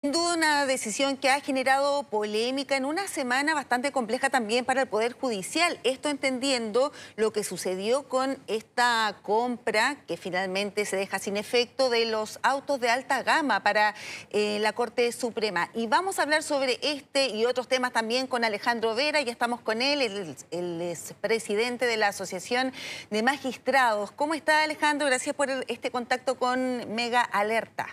Sin duda una decisión que ha generado polémica en una semana bastante compleja también para el Poder Judicial. Esto entendiendo lo que sucedió con esta compra que finalmente se deja sin efecto de los autos de alta gama para la Corte Suprema. Y vamos a hablar sobre este y otros temas también con Alejandro Vera. Ya estamos con él, él es presidente de la Asociación de Magistrados. ¿Cómo está, Alejandro? Gracias por este contacto con Mega Alerta.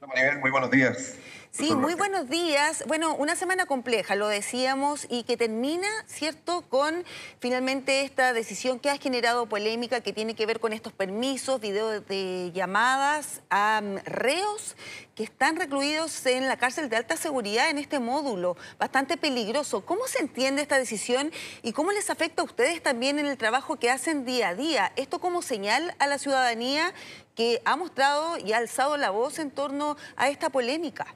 Hola Maribel, muy buenos días. Sí, muy buenos días. Bueno, una semana compleja, lo decíamos, y que termina, ¿cierto?, con finalmente esta decisión que ha generado polémica, que tiene que ver con estos permisos, videos de llamadas a reos que están recluidos en la cárcel de alta seguridad en este módulo, bastante peligroso. ¿Cómo se entiende esta decisión y cómo les afecta a ustedes también en el trabajo que hacen día a día? Esto como señal a la ciudadanía que ha mostrado y ha alzado la voz en torno a esta polémica.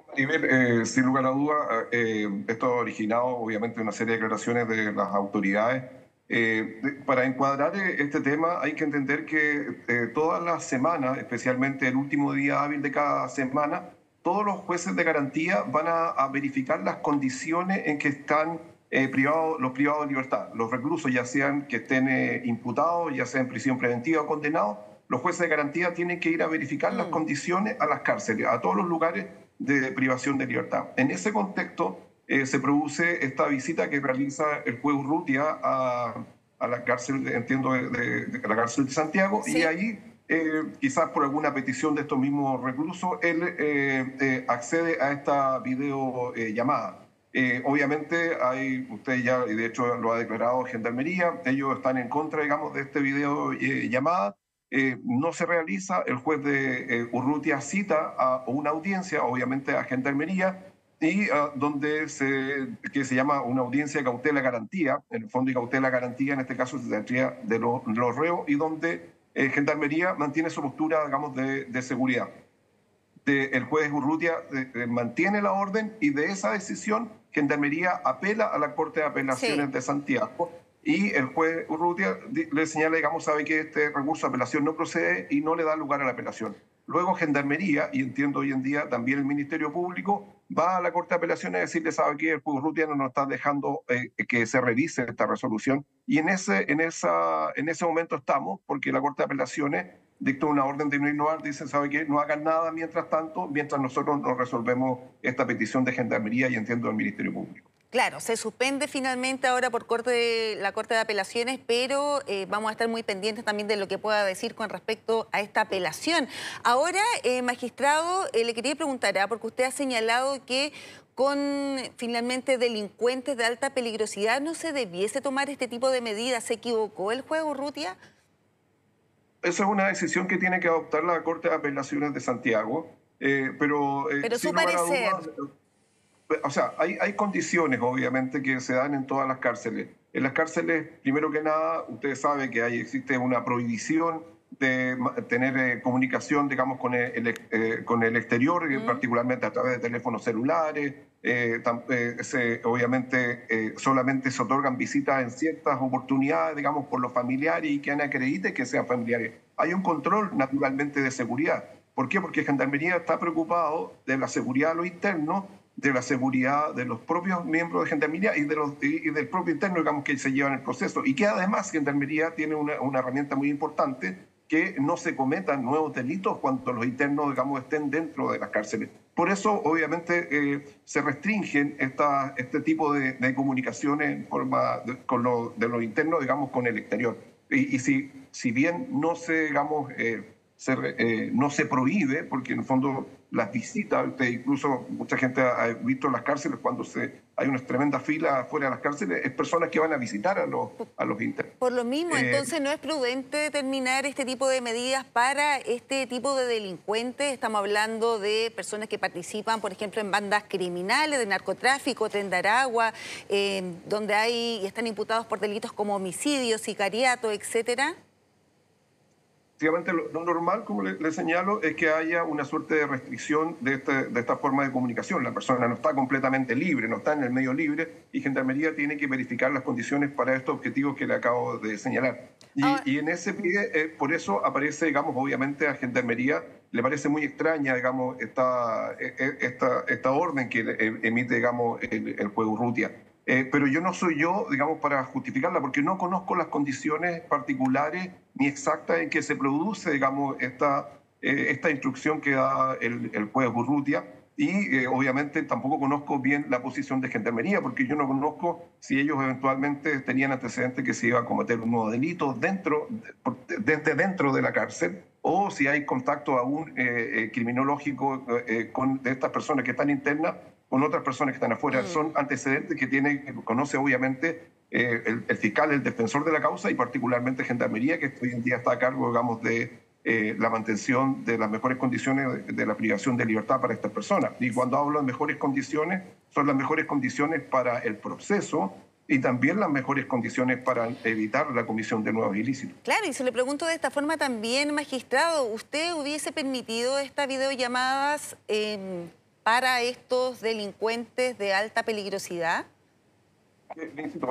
Maribel, sin lugar a duda, esto ha originado obviamente una serie de declaraciones de las autoridades. Para encuadrar este tema hay que entender que todas las semanas, especialmente el último día hábil de cada semana, todos los jueces de garantía van a verificar las condiciones en que están los privados de libertad. Los reclusos, ya sean que estén imputados, ya sea en prisión preventiva o condenados, los jueces de garantía tienen que ir a verificar las condiciones a las cárceles, a todos los lugares de privación de libertad. En ese contexto se produce esta visita que realiza el juez Urrutia a la cárcel, entiendo, de la cárcel de Santiago, Sí. y ahí quizás por alguna petición de estos mismos reclusos, él accede a esta videollamada. Obviamente usted ya, y de hecho lo ha declarado Gendarmería, ellos están en contra, digamos, de este video llamada. No se realiza, el juez de Urrutia cita a una audiencia, obviamente a Gendarmería, y que se llama una audiencia de cautela garantía, en el fondo, y cautela garantía en este caso se trataría de los reos, y donde Gendarmería mantiene su postura, digamos, de seguridad. El juez Urrutia mantiene la orden, y de esa decisión Gendarmería apela a la Corte de Sí. Apelaciones de Santiago, y el juez Urrutia le señala, digamos, sabe que este recurso de apelación no procede y no le da lugar a la apelación. Luego Gendarmería, y entiendo hoy en día también el Ministerio Público, va a la Corte de Apelaciones a decirle, sabe que el juez Urrutia no nos está dejando que se revise esta resolución, y en ese momento estamos, porque la Corte de Apelaciones dictó una orden de no innovar, dice, ¿sabe qué? No hagan nada mientras tanto, mientras nosotros nos resolvemos esta petición de Gendarmería y entiendo del Ministerio Público. Claro, se suspende finalmente ahora por la Corte de Apelaciones, pero vamos a estar muy pendientes también de lo que pueda decir con respecto a esta apelación. Ahora, magistrado, le quería preguntar, porque usted ha señalado que con finalmente delincuentes de alta peligrosidad no se debiese tomar este tipo de medidas. ¿Se equivocó el juez Urrutia? Esa es una decisión que tiene que adoptar la Corte de Apelaciones de Santiago, pero Pero su sin lugar a parecer. dudas, o sea, hay condiciones obviamente que se dan en todas las cárceles. En las cárceles, primero que nada, usted sabe que existe una prohibición de tener comunicación, digamos, con el exterior, particularmente a través de teléfonos celulares. Obviamente solamente se otorgan visitas en ciertas oportunidades, digamos, por los familiares y quien acredite que sean familiares. Hay un control naturalmente de seguridad. ¿Por qué? Porque Gendarmería está preocupado de la seguridad de los internos, de la seguridad de los propios miembros de Gendarmería y del propio interno, digamos, que se lleva en el proceso. Y que además Gendarmería tiene una herramienta muy importante, que no se cometan nuevos delitos cuando los internos, digamos, estén dentro de las cárceles. Por eso, obviamente, se restringen este tipo de comunicaciones en forma de los internos, digamos, con el exterior. Y si bien no se, digamos, no se prohíbe, porque en el fondo las visitas, incluso mucha gente ha visto en las cárceles cuando hay unas tremendas filas fuera de las cárceles, es personas que van a visitar a los internos. Por lo mismo, entonces no es prudente determinar este tipo de medidas para este tipo de delincuentes. Estamos hablando de personas que participan, por ejemplo, en bandas criminales, de narcotráfico, Tren de Aragua, donde están imputados por delitos como homicidio, sicariato, etcétera. Efectivamente, lo normal, como le señalo, es que haya una suerte de restricción de esta forma de comunicación. La persona no está completamente libre, no está en el medio libre, y Gendarmería tiene que verificar las condiciones para estos objetivos que le acabo de señalar. Ahora, Y en ese pie, por eso aparece, digamos, obviamente a Gendarmería le parece muy extraña, digamos, esta orden que emite, digamos, el juez Urrutia. Pero yo no soy yo, digamos, para justificarla, porque no conozco las condiciones particulares ni exactas en que se produce, digamos, esta instrucción que da el juez Urrutia. Y obviamente tampoco conozco bien la posición de Gendarmería, porque yo no conozco si ellos eventualmente tenían antecedentes que se iba a cometer un nuevo delito desde dentro de la cárcel, o si hay contacto aún criminológico de estas personas que están internas con otras personas que están afuera. Son antecedentes que conoce obviamente el fiscal, el defensor de la causa, y particularmente Gendarmería, que hoy en día está a cargo, digamos, de la mantención de las mejores condiciones de la privación de libertad para estas personas. Y cuando hablo de mejores condiciones, son las mejores condiciones para el proceso y también las mejores condiciones para evitar la comisión de nuevos ilícitos. Claro, y se le pregunto de esta forma también, magistrado, ¿usted hubiese permitido estas videollamadas para estos delincuentes de alta peligrosidad?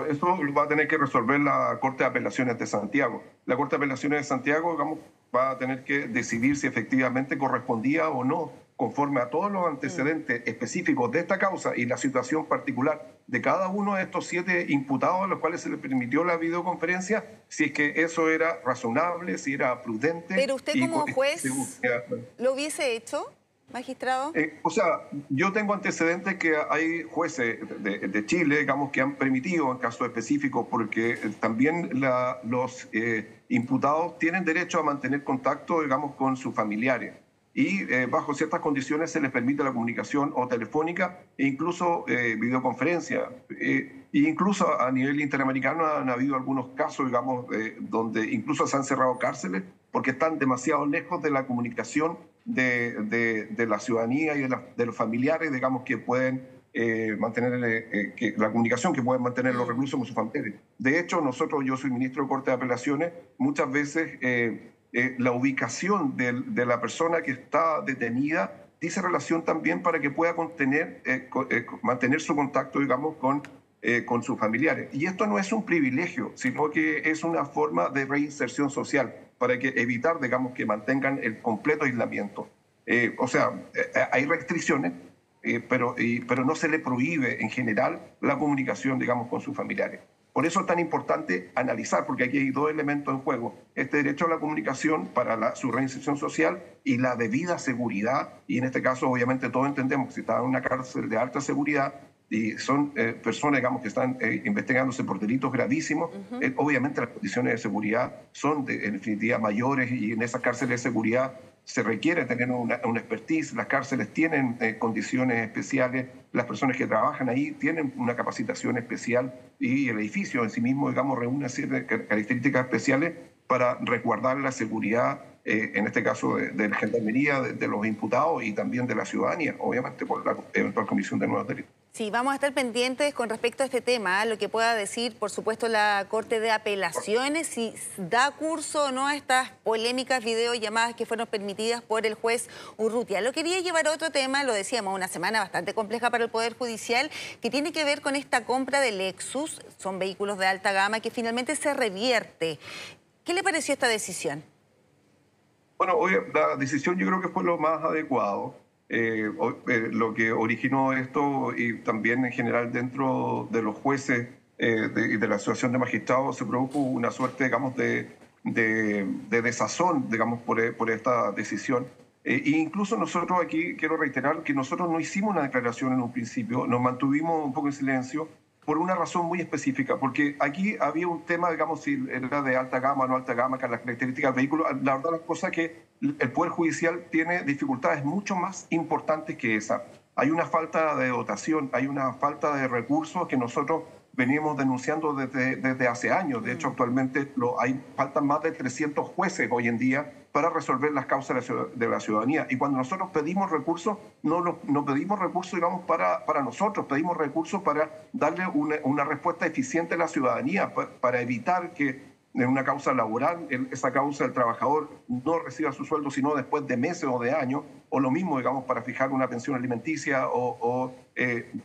Eso lo va a tener que resolver la Corte de Apelaciones de Santiago. La Corte de Apelaciones de Santiago, digamos, va a tener que decidir si efectivamente correspondía o no, conforme a todos los antecedentes específicos de esta causa y la situación particular de cada uno de estos 7 imputados a los cuales se les permitió la videoconferencia, si es que eso era razonable, si era prudente. Pero usted como juez, ¿lo hubiese hecho, magistrado? O sea, yo tengo antecedentes que hay jueces de Chile, digamos, que han permitido en casos específicos, porque también los imputados tienen derecho a mantener contacto, digamos, con sus familiares. Y bajo ciertas condiciones se les permite la comunicación o telefónica e incluso videoconferencia. E incluso a nivel interamericano han habido algunos casos, digamos, donde incluso se han cerrado cárceles porque están demasiado lejos de la comunicación de la ciudadanía y de los familiares, digamos, que pueden mantener la comunicación, que pueden mantener los reclusos con sus familiares. De hecho, yo soy ministro de Corte de Apelaciones, muchas veces la ubicación de la persona que está detenida dice relación también para que pueda mantener su contacto, digamos, con sus familiares. Y esto no es un privilegio, sino que es una forma de reinserción social para evitar, digamos, que mantengan el completo aislamiento. O sea, hay restricciones, pero no se le prohíbe en general la comunicación, digamos, con sus familiares. Por eso es tan importante analizar, porque aquí hay 2 elementos en juego: este derecho a la comunicación para su reinserción social y la debida seguridad. Y en este caso, obviamente, todos entendemos que si está en una cárcel de alta seguridad y son personas, digamos, que están investigándose por delitos gravísimos, obviamente las condiciones de seguridad son, en definitiva, mayores, y en esas cárceles de seguridad se requiere tener una expertise. Las cárceles tienen condiciones especiales, las personas que trabajan ahí tienen una capacitación especial, y el edificio en sí mismo, digamos, reúne ciertas características especiales para resguardar la seguridad, en este caso de la Gendarmería, de los imputados y también de la ciudadanía, obviamente por la eventual comisión de nuevos delitos. Sí, vamos a estar pendientes con respecto a este tema, lo que pueda decir, por supuesto, la Corte de Apelaciones, si da curso o no a estas polémicas videollamadas que fueron permitidas por el juez Urrutia. Lo quería llevar a otro tema, lo decíamos, una semana bastante compleja para el Poder Judicial, que tiene que ver con esta compra de Lexus, son vehículos de alta gama, que finalmente se revierte. ¿Qué le pareció esta decisión? Bueno, la decisión yo creo que fue lo más adecuado. Lo que originó esto, y también en general dentro de los jueces y de la Asociación de Magistrados, se produjo una suerte, digamos, de desazón, digamos, por esta decisión. E incluso nosotros aquí, quiero reiterar que nosotros no hicimos una declaración en un principio, nos mantuvimos un poco en silencio por una razón muy específica, porque aquí había un tema, digamos, si era de alta gama o no alta gama, que las características del vehículo. La verdad, la cosa es que el Poder Judicial tiene dificultades mucho más importantes que esa. Hay una falta de dotación, hay una falta de recursos que nosotros venimos denunciando desde hace años. De hecho, actualmente faltan más de 300 jueces hoy en día para resolver las causas de la ciudadanía. Y cuando nosotros pedimos recursos, no pedimos recursos, digamos, para nosotros, pedimos recursos para darle una respuesta eficiente a la ciudadanía, para evitar que en una causa laboral, esa causa del trabajador no reciba su sueldo sino después de meses o de años, o lo mismo, digamos, para fijar una pensión alimenticia,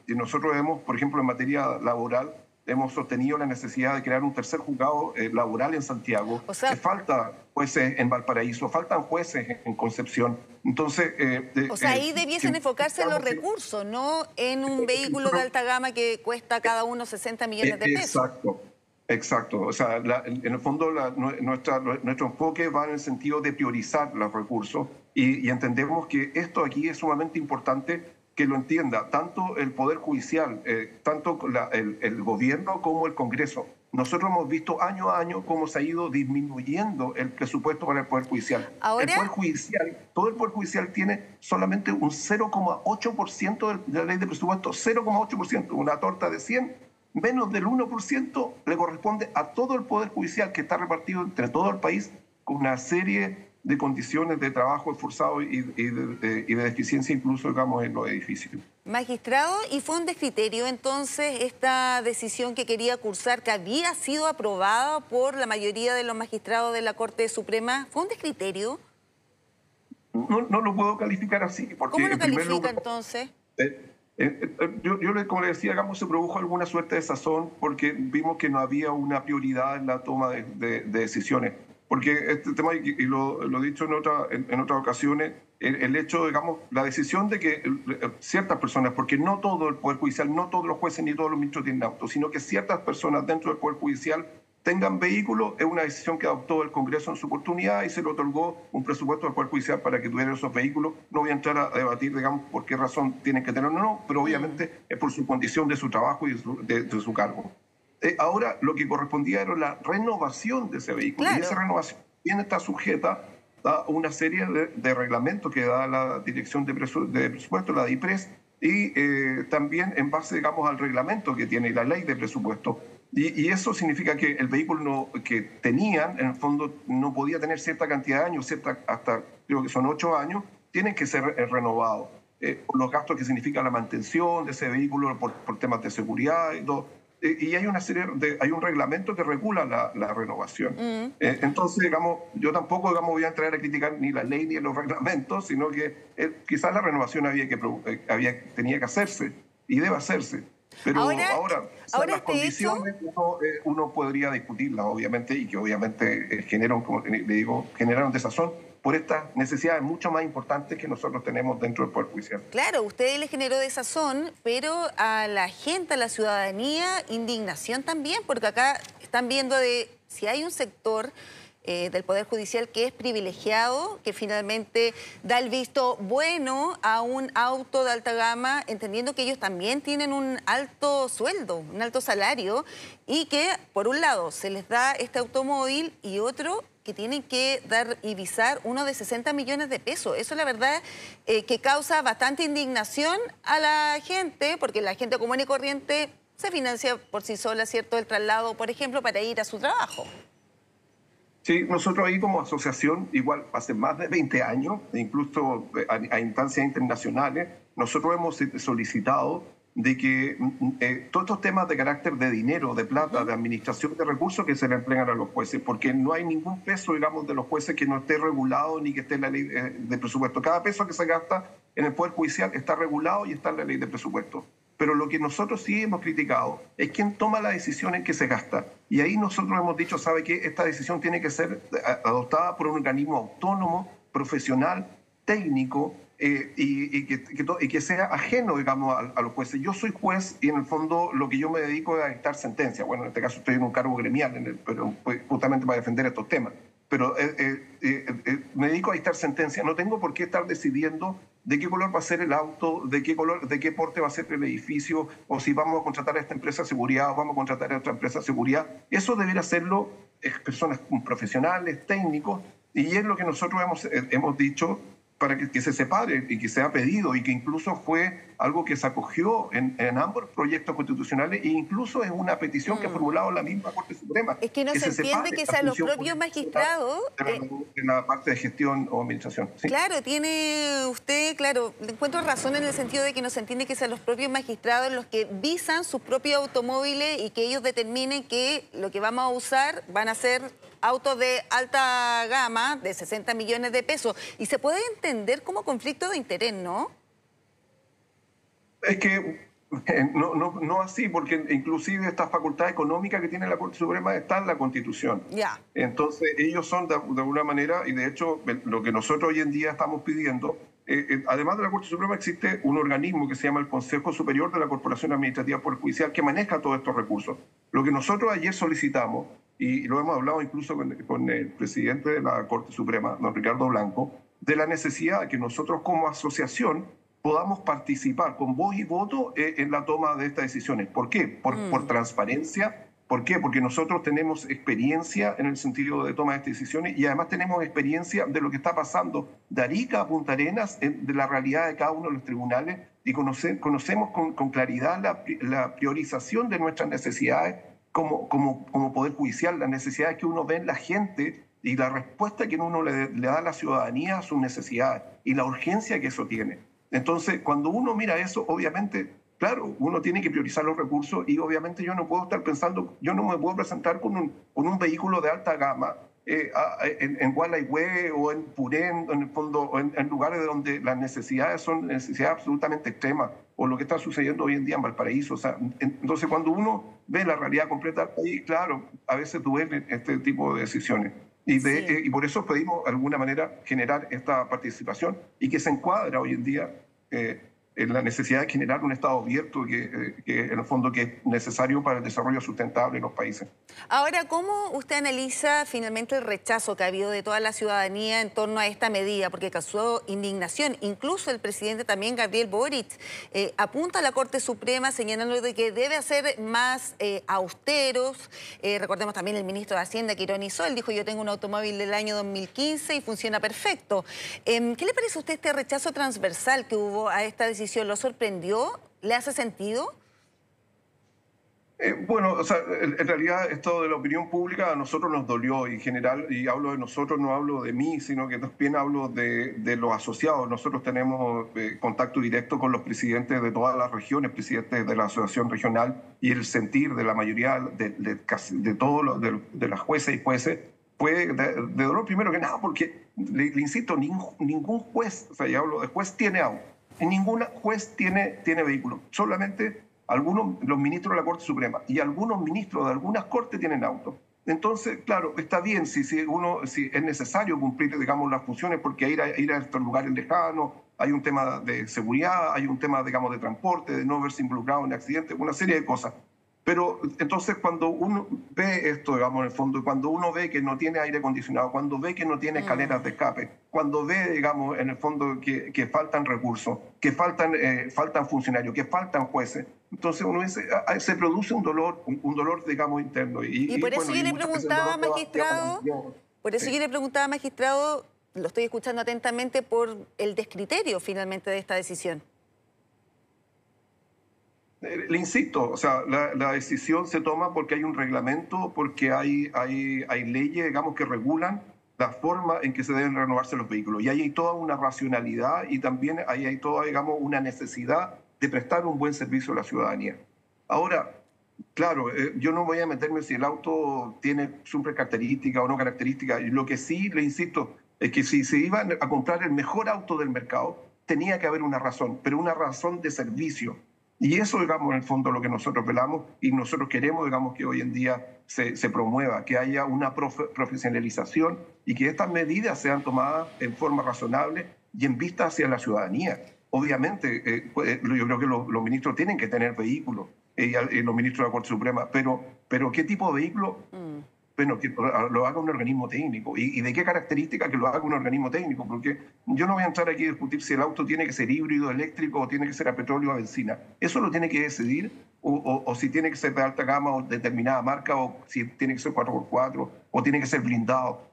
nosotros vemos, por ejemplo, en materia laboral, hemos sostenido la necesidad de crear un tercer juzgado laboral en Santiago. O sea, Falta jueces en Valparaíso, faltan jueces en Concepción. Entonces, ahí debiesen enfocarse los recursos, no en un vehículo de alta gama que cuesta cada uno 60 millones de pesos. Exacto. Exacto, o sea, en el fondo nuestro enfoque va en el sentido de priorizar los recursos y entendemos que esto aquí es sumamente importante que lo entienda tanto el Poder Judicial, tanto el gobierno como el Congreso. Nosotros hemos visto año a año cómo se ha ido disminuyendo el presupuesto para el Poder Judicial. Ahora, el Poder Judicial, todo el Poder Judicial tiene solamente un 0,8% de la ley de presupuesto, 0,8%, una torta de 100. Menos del 1% le corresponde a todo el Poder Judicial, que está repartido entre todo el país con una serie de condiciones de trabajo esforzado y de deficiencia incluso, digamos, en los edificios. Magistrado, ¿y fue un descriterio entonces esta decisión que quería cursar, que había sido aprobada por la mayoría de los magistrados de la Corte Suprema? ¿Fue un descriterio? No lo puedo calificar así. Porque ¿Cómo lo califica entonces? Como le decía, digamos, se produjo alguna suerte de sazón porque vimos que no había una prioridad en la toma de decisiones. Porque este tema, y lo he dicho en otras ocasiones, el hecho, digamos, la decisión de que ciertas personas, porque no todo el Poder Judicial, no todos los jueces ni todos los ministros tienen auto, sino que ciertas personas dentro del Poder Judicial tengan vehículos, es una decisión que adoptó el Congreso en su oportunidad y se le otorgó un presupuesto al Poder Judicial para que tuvieran esos vehículos. No voy a entrar a debatir, digamos, por qué razón tienen que tenerlo o no, pero obviamente es por su condición de su trabajo y de su cargo. Ahora lo que correspondía era la renovación de ese vehículo. Claro. Y esa renovación bien está sujeta a una serie de reglamentos que da la Dirección de Presupuesto, la DIPRES, y también en base, digamos, al reglamento que tiene la ley de presupuesto. Y eso significa que el vehículo que tenían, en el fondo, no podía tener cierta cantidad de años, hasta creo que son 8 años, tienen que ser renovados. Por los gastos que significa la mantención de ese vehículo, por temas de seguridad y todo. Y hay hay un reglamento que regula la renovación. Entonces, digamos, yo tampoco, digamos, voy a entrar a criticar ni la ley ni los reglamentos, sino que quizás la renovación tenía que hacerse y debe hacerse. Pero ahora las condiciones uno podría discutirlas, obviamente, y que obviamente generan, como le digo, generaron desazón por estas necesidades mucho más importantes que nosotros tenemos dentro del Poder Judicial. Claro, a usted les generó desazón, pero a la gente, a la ciudadanía, indignación también, porque acá están viendo si hay un sector del Poder Judicial que es privilegiado, que finalmente da el visto bueno a un auto de alta gama, entendiendo que ellos también tienen un alto sueldo, un alto salario, y que, por un lado, se les da este automóvil y otro que tienen que dar y visar uno de 60 millones de pesos. Eso, la verdad, que causa bastante indignación a la gente, porque la gente común y corriente se financia por sí sola, ¿cierto?, el traslado, por ejemplo, para ir a su trabajo. Sí, nosotros ahí como asociación, igual hace más de 20 años, incluso a instancias internacionales, nosotros hemos solicitado de que todos estos temas de carácter de dinero, de plata, de administración de recursos que se le emplean a los jueces, porque no hay ningún peso, digamos, de los jueces que no esté regulado ni que esté en la ley de presupuesto. Cada peso que se gasta en el Poder Judicial está regulado y está en la ley de presupuesto. Pero lo que nosotros sí hemos criticado es quién toma la decisión en que se gasta. Y ahí nosotros hemos dicho, ¿sabe qué? Esta decisión tiene que ser adoptada por un organismo autónomo, profesional, técnico, y que sea ajeno, digamos, a los jueces. Yo soy juez y en el fondo lo que yo me dedico es a dictar sentencia. Bueno, en este caso estoy en un cargo gremial, pero justamente para defender estos temas. Pero me dedico a dictar sentencia. No tengo por qué estar decidiendo de qué color va a ser el auto, de qué porte va a ser el edificio, o si vamos a contratar a esta empresa de seguridad o vamos a contratar a otra empresa de seguridad. Eso debería hacerlo personas profesionales, técnicos, y es lo que nosotros hemos dicho para que se separe y que sea pedido y que incluso fue algo que se acogió en ambos proyectos constitucionales e incluso es una petición que ha formulado la misma Corte Suprema. Es que no se entiende que sean los propios magistrados... En la parte de gestión o administración. ¿Sí? Claro, tiene usted, claro, encuentro razón en el sentido de que no se entiende que sean los propios magistrados los que visan sus propios automóviles y que ellos determinen que lo que vamos a usar van a ser autos de alta gama, de 60 millones de pesos. Y se puede entender como conflicto de interés, ¿no? Es que No así, porque inclusive esta facultad económica que tiene la Corte Suprema está en la Constitución. Ya. Entonces, ellos son de alguna manera, y de hecho, lo que nosotros hoy en día estamos pidiendo, además de la Corte Suprema, existe un organismo que se llama el Consejo Superior de la Corporación Administrativa del Poder Judicial que maneja todos estos recursos. Lo que nosotros ayer solicitamos, y lo hemos hablado incluso con el presidente de la Corte Suprema, don Ricardo Blanco, de la necesidad de que nosotros como asociación podamos participar con voz y voto en la toma de estas decisiones. ¿Por qué? Por transparencia. ¿Por qué? Porque nosotros tenemos experiencia en el sentido de toma de estas decisiones y además tenemos experiencia de lo que está pasando de Arica a Punta Arenas, de la realidad de cada uno de los tribunales, y conocemos con claridad la priorización de nuestras necesidades como Poder Judicial, las necesidades que uno ve en la gente y la respuesta que uno le da a la ciudadanía a sus necesidades y la urgencia que eso tiene. Entonces, cuando uno mira eso, obviamente, claro, uno tiene que priorizar los recursos y obviamente yo no puedo estar pensando, yo no me puedo presentar con un vehículo de alta gama en Gualeguay o en Purén, en el fondo, o en lugares donde las necesidades son necesidades absolutamente extremas, o lo que está sucediendo hoy en día en Valparaíso. O sea, entonces, cuando uno ve la realidad completa del país, claro, a veces duelen este tipo de decisiones. Y por eso pedimos, de alguna manera, generar esta participación y que se encuadra hoy en día en la necesidad de generar un Estado abierto que en el fondo que es necesario para el desarrollo sustentable de los países. Ahora, ¿cómo usted analiza finalmente el rechazo que ha habido de toda la ciudadanía en torno a esta medida? Porque causó indignación. Incluso el presidente también, Gabriel Boric, apunta a la Corte Suprema señalando de que debe hacer más austeros. Recordemos también el ministro de Hacienda que ironizó. Él dijo, yo tengo un automóvil del año 2015 y funciona perfecto. ¿Qué le parece a usted este rechazo transversal que hubo a esta decisión? ¿Lo sorprendió? ¿Le hace sentido? Bueno, o sea, en realidad esto de la opinión pública a nosotros nos dolió y en general, y hablo de nosotros, no hablo de mí, sino que también hablo de los asociados. Nosotros tenemos contacto directo con los presidentes de todas las regiones, presidentes de la asociación regional, y el sentir de la mayoría de todos de las jueces y jueces fue de dolor primero que nada, porque, le insisto, ningún juez, o sea, ya hablo de juez, tiene auto. Ningún juez tiene vehículo, solamente los ministros de la Corte Suprema y algunos ministros de algunas cortes tienen auto. Entonces, claro, está bien si es necesario cumplir, digamos, las funciones, porque ir a estos lugares lejanos, hay un tema de seguridad, hay un tema, digamos, de transporte, de no verse involucrado en accidentes, una serie de cosas. Pero entonces cuando uno ve esto, digamos, en el fondo, cuando uno ve que no tiene aire acondicionado, cuando ve que no tiene escaleras de escape, cuando ve, digamos, en el fondo que faltan recursos, que faltan funcionarios, que faltan jueces, entonces uno dice, se produce un dolor, digamos, interno. Y por eso yo le preguntaba, magistrado, yo le preguntaba, magistrado, lo estoy escuchando atentamente, por el descriterio finalmente de esta decisión. Le insisto, o sea, la decisión se toma porque hay un reglamento, porque hay leyes, digamos, que regulan la forma en que se deben renovarse los vehículos. Y ahí hay toda una racionalidad y también ahí hay toda, digamos, una necesidad de prestar un buen servicio a la ciudadanía. Ahora, claro, yo no voy a meterme si el auto tiene super características o no características. Lo que sí le insisto es que si se iban a comprar el mejor auto del mercado, tenía que haber una razón, pero una razón de servicio. Y eso, digamos, en el fondo lo que nosotros velamos y nosotros queremos, digamos, que hoy en día se promueva, que haya una profesionalización y que estas medidas sean tomadas en forma razonable y en vista hacia la ciudadanía. Obviamente, yo creo que los ministros tienen que tener vehículos, los ministros de la Corte Suprema, pero ¿qué tipo de vehículo? Bueno, que lo haga un organismo técnico. ¿Y de qué característica que lo haga un organismo técnico? Porque yo no voy a entrar aquí a discutir si el auto tiene que ser híbrido, eléctrico o tiene que ser a petróleo o a benzina. Eso lo tiene que decidir, o si tiene que ser de alta gama o determinada marca, o si tiene que ser 4x4, o tiene que ser blindado.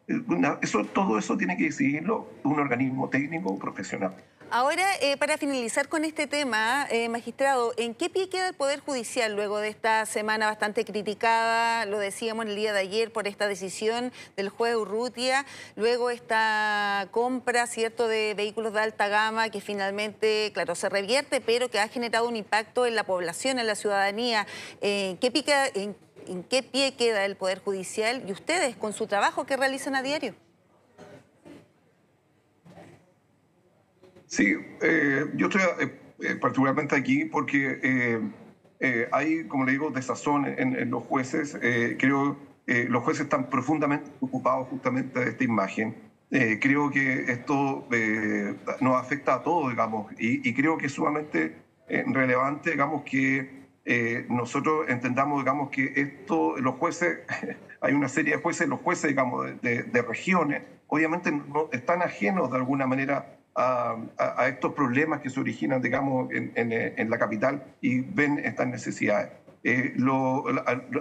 Todo eso tiene que decidirlo un organismo técnico profesional. Ahora, para finalizar con este tema, magistrado, ¿en qué pie queda el Poder Judicial luego de esta semana bastante criticada, lo decíamos el día de ayer, por esta decisión del juez Urrutia, luego esta compra, ¿cierto?, de vehículos de alta gama que finalmente, claro, se revierte, pero que ha generado un impacto en la población, en la ciudadanía? ¿En qué pie queda el Poder Judicial y ustedes con su trabajo que realizan a diario? Sí, yo estoy particularmente aquí, porque hay, como le digo, desazón en los jueces. Creo que los jueces están profundamente preocupados justamente de esta imagen. Creo que esto nos afecta a todos, digamos, y creo que es sumamente relevante, digamos, que nosotros entendamos, digamos, que esto, los jueces, hay una serie de jueces, los jueces, digamos, de regiones, obviamente no están ajenos de alguna manera a estos problemas que se originan, digamos, en la capital y ven estas necesidades.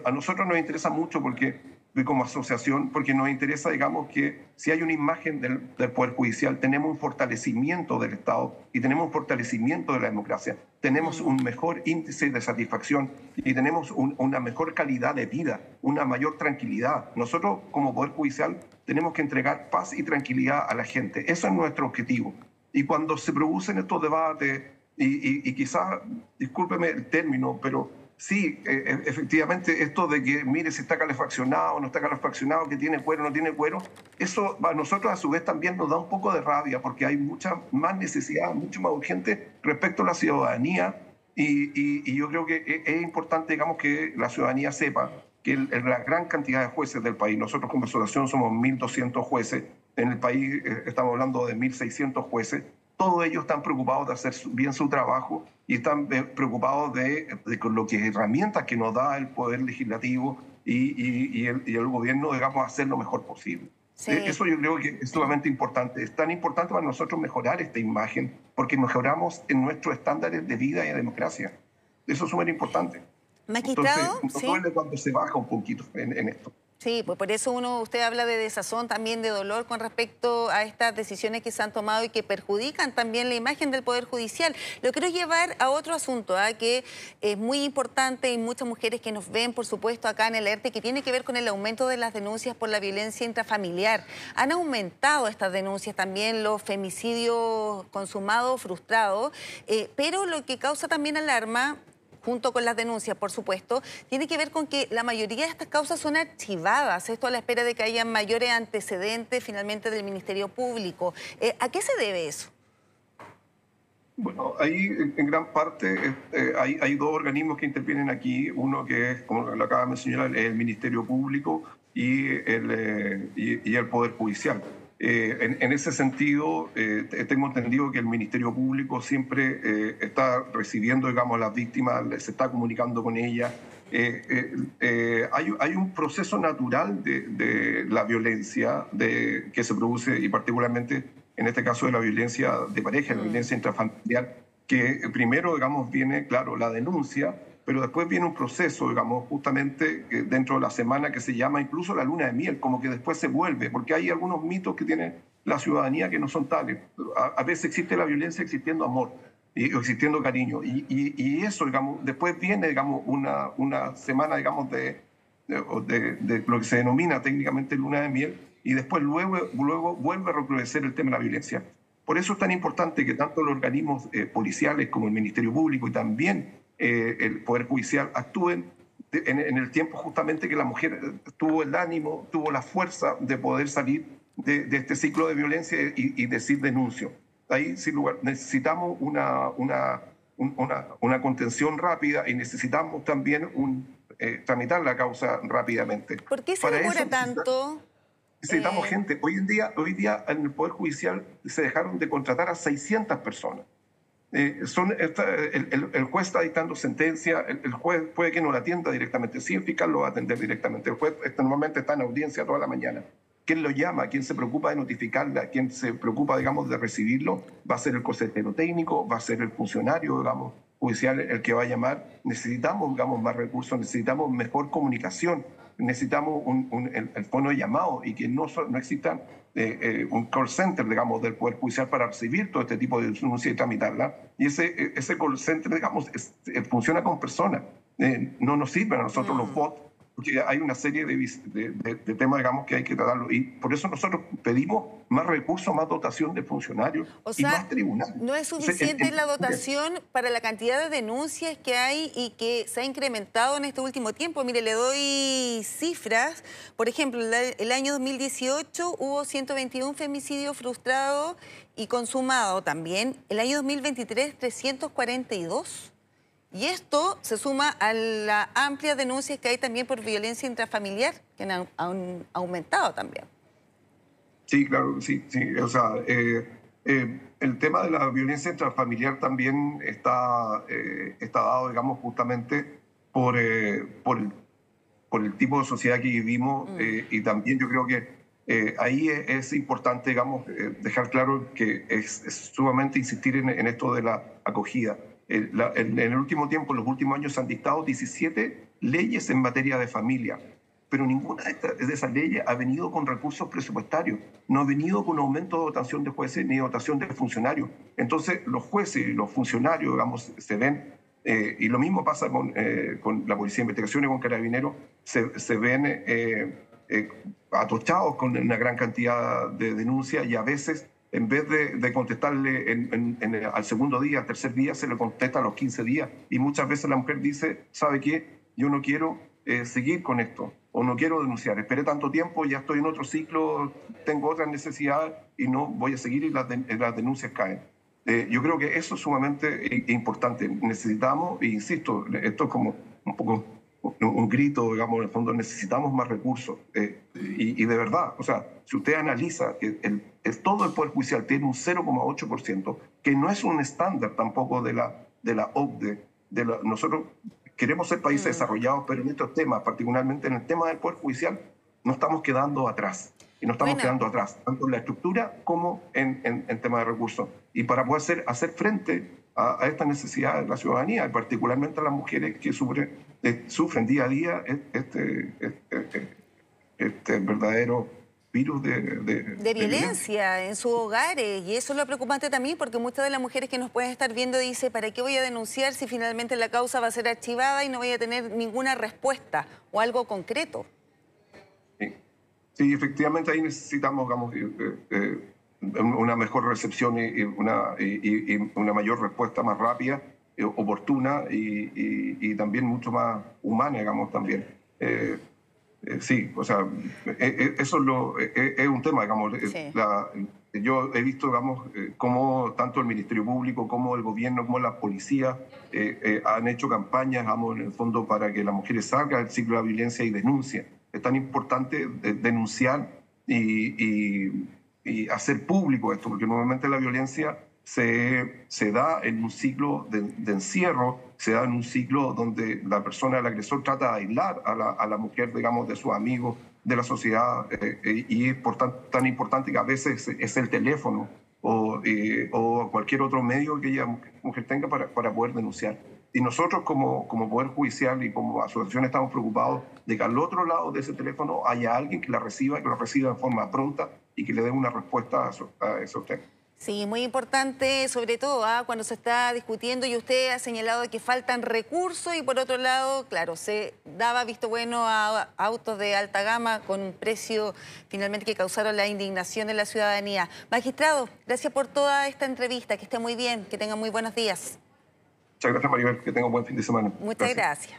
A nosotros nos interesa mucho porque como asociación, porque nos interesa, digamos, que si hay una imagen del Poder Judicial, tenemos un fortalecimiento del Estado y tenemos un fortalecimiento de la democracia, tenemos un mejor índice de satisfacción y tenemos una mejor calidad de vida, una mayor tranquilidad. Nosotros, como Poder Judicial, tenemos que entregar paz y tranquilidad a la gente. Eso es nuestro objetivo. Y cuando se producen estos debates, y quizás, discúlpeme el término, pero sí, efectivamente, esto de que, mire, si está calefaccionado o no está calefaccionado, que tiene cuero o no tiene cuero, eso a nosotros a su vez también nos da un poco de rabia porque hay mucha más necesidad, mucho más urgente respecto a la ciudadanía y yo creo que es importante, digamos, que la ciudadanía sepa que la gran cantidad de jueces del país, nosotros como asociación somos 1.200 jueces, en el país estamos hablando de 1.600 jueces, todos ellos están preocupados de hacer bien su trabajo y están preocupados de lo que herramientas que nos da el Poder Legislativo y el gobierno, digamos, hacer lo mejor posible. Sí. Eso yo creo que es sumamente importante. Es tan importante para nosotros mejorar esta imagen porque mejoramos en nuestros estándares de vida y de democracia. Eso es súper importante. Magistrado, entonces, no duele cuando se baja un poquito en esto. Sí, pues por eso usted habla de desazón, también de dolor con respecto a estas decisiones que se han tomado y que perjudican también la imagen del Poder Judicial. Lo quiero llevar a otro asunto, que es muy importante y muchas mujeres que nos ven, por supuesto, acá en el ERTE, que tiene que ver con el aumento de las denuncias por la violencia intrafamiliar. Han aumentado estas denuncias también, los femicidios consumados, frustrados, pero lo que causa también alarma, junto con las denuncias, por supuesto, tiene que ver con que la mayoría de estas causas son archivadas, esto a la espera de que haya mayores antecedentes finalmente del Ministerio Público. ¿A qué se debe eso? Bueno, ahí en gran parte hay dos organismos que intervienen aquí, uno que es, como lo acaba de mencionar, el Ministerio Público y el Poder Judicial. En ese sentido, tengo entendido que el Ministerio Público siempre está recibiendo, digamos, a las víctimas, se está comunicando con ellas. Hay un proceso natural de la violencia que se produce, y particularmente en este caso de la violencia de pareja, la violencia intrafamiliar, que primero, digamos, viene, claro, la denuncia, pero después viene un proceso, digamos, justamente dentro de la semana que se llama incluso la luna de miel, como que después se vuelve, porque hay algunos mitos que tiene la ciudadanía que no son tales. A veces existe la violencia existiendo amor, o existiendo cariño, y eso, digamos, después viene, digamos, una semana, digamos, de lo que se denomina técnicamente luna de miel, y después luego vuelve a recrudecer el tema de la violencia. Por eso es tan importante que tanto los organismos policiales como el Ministerio Público y también el Poder Judicial actúen en el tiempo justamente que la mujer tuvo el ánimo, tuvo la fuerza de poder salir de este ciclo de violencia y decir denuncio. Ahí, sin lugar, necesitamos una contención rápida y necesitamos también tramitar la causa rápidamente. ¿Por qué se demora tanto? Necesitamos gente. Hoy día en el Poder Judicial se dejaron de contratar a 600 personas. El juez está dictando sentencia, el juez puede que no la atienda directamente, sí, el fiscal lo va a atender directamente, el juez normalmente está en audiencia toda la mañana. ¿Quién lo llama? ¿Quién se preocupa de notificarla? ¿Quién se preocupa, digamos, de recibirlo? Va a ser el consejero técnico, va a ser el funcionario, digamos, judicial el que va a llamar. Necesitamos, digamos, más recursos, necesitamos mejor comunicación, necesitamos el fono de llamado y que no exista un call center, digamos, del Poder Judicial para recibir todo este tipo de denuncias y tramitarla. Y ese call center, digamos, funciona con personas. No nos sirven a nosotros los bots porque hay una serie de temas, digamos, que hay que tratarlo. Y por eso nosotros pedimos más recursos, más dotación de funcionarios O y sea, más tribunales. no es O sea, suficiente la dotación para la cantidad de denuncias que hay y que se ha incrementado en este último tiempo. Mire, le doy cifras. Por ejemplo, el año 2018 hubo 121 femicidios frustrados y consumados también. El año 2023, 342. Y esto se suma a las amplias denuncias que hay también por violencia intrafamiliar, que han aumentado también. Sí, claro, sí, sí. O sea, el tema de la violencia intrafamiliar también está dado, digamos, justamente por el tipo de sociedad que vivimos y también yo creo que ahí es importante, digamos, dejar claro que es sumamente insistir en esto de la acogida. En el último tiempo, en los últimos años, se han dictado 17 leyes en materia de familia, pero ninguna de esas leyes ha venido con recursos presupuestarios, no ha venido con aumento de dotación de jueces ni dotación de funcionarios. Entonces, los jueces y los funcionarios, digamos, se ven, y lo mismo pasa con la Policía de Investigación y con Carabineros, se ven atochados con una gran cantidad de denuncias y a veces, en vez de contestarle al segundo día, al tercer día, se le contesta a los 15 días. Y muchas veces la mujer dice, ¿sabe qué? Yo no quiero seguir con esto o no quiero denunciar. Esperé tanto tiempo, ya estoy en otro ciclo, tengo otras necesidades y no voy a seguir y las denuncias caen. Yo creo que eso es sumamente importante. Necesitamos, e insisto, esto es como un poco un grito, digamos, en el fondo necesitamos más recursos. Y de verdad, o sea, si usted analiza que todo el Poder Judicial tiene un 0,8%, que no es un estándar tampoco de la OCDE, nosotros queremos ser países desarrollados, pero en estos temas, particularmente en el tema del Poder Judicial, no estamos quedando atrás. Y no estamos quedando atrás, tanto en la estructura como en temas de recursos. Y para poder hacer frente a esta necesidad de la ciudadanía, y particularmente a las mujeres que sufren día a día este verdadero virus de violencia en sus hogares. Y eso es lo preocupante también, porque muchas de las mujeres que nos pueden estar viendo dicen, ¿para qué voy a denunciar si finalmente la causa va a ser archivada y no voy a tener ninguna respuesta o algo concreto? Sí, efectivamente ahí necesitamos, digamos, una mejor recepción y una mayor respuesta más rápida, oportuna y también mucho más humana, digamos, también. Sí, o sea, eso es un tema, digamos. Sí. Yo he visto, digamos, cómo tanto el Ministerio Público como el gobierno, como la policía han hecho campañas, digamos, en el fondo para que las mujeres salgan del ciclo de la violencia y denuncien. Es tan importante denunciar y hacer público esto, porque normalmente la violencia se da en un ciclo de encierro, se da en un ciclo donde la persona, el agresor, trata de aislar a la mujer, digamos, de sus amigos, de la sociedad, y es tan importante que a veces es el teléfono o cualquier otro medio que ella mujer tenga para poder denunciar. Y nosotros como Poder Judicial y como asociación estamos preocupados de que al otro lado de ese teléfono haya alguien que la reciba, que lo reciba de forma pronta y que le dé una respuesta a esos temas. Sí, muy importante, sobre todo cuando se está discutiendo y usted ha señalado que faltan recursos y por otro lado, claro, se daba visto bueno a autos de alta gama con un precio finalmente que causaron la indignación de la ciudadanía. Magistrado, gracias por toda esta entrevista, que esté muy bien, que tenga muy buenos días. Muchas gracias, Maribel, que tenga un buen fin de semana. Muchas gracias.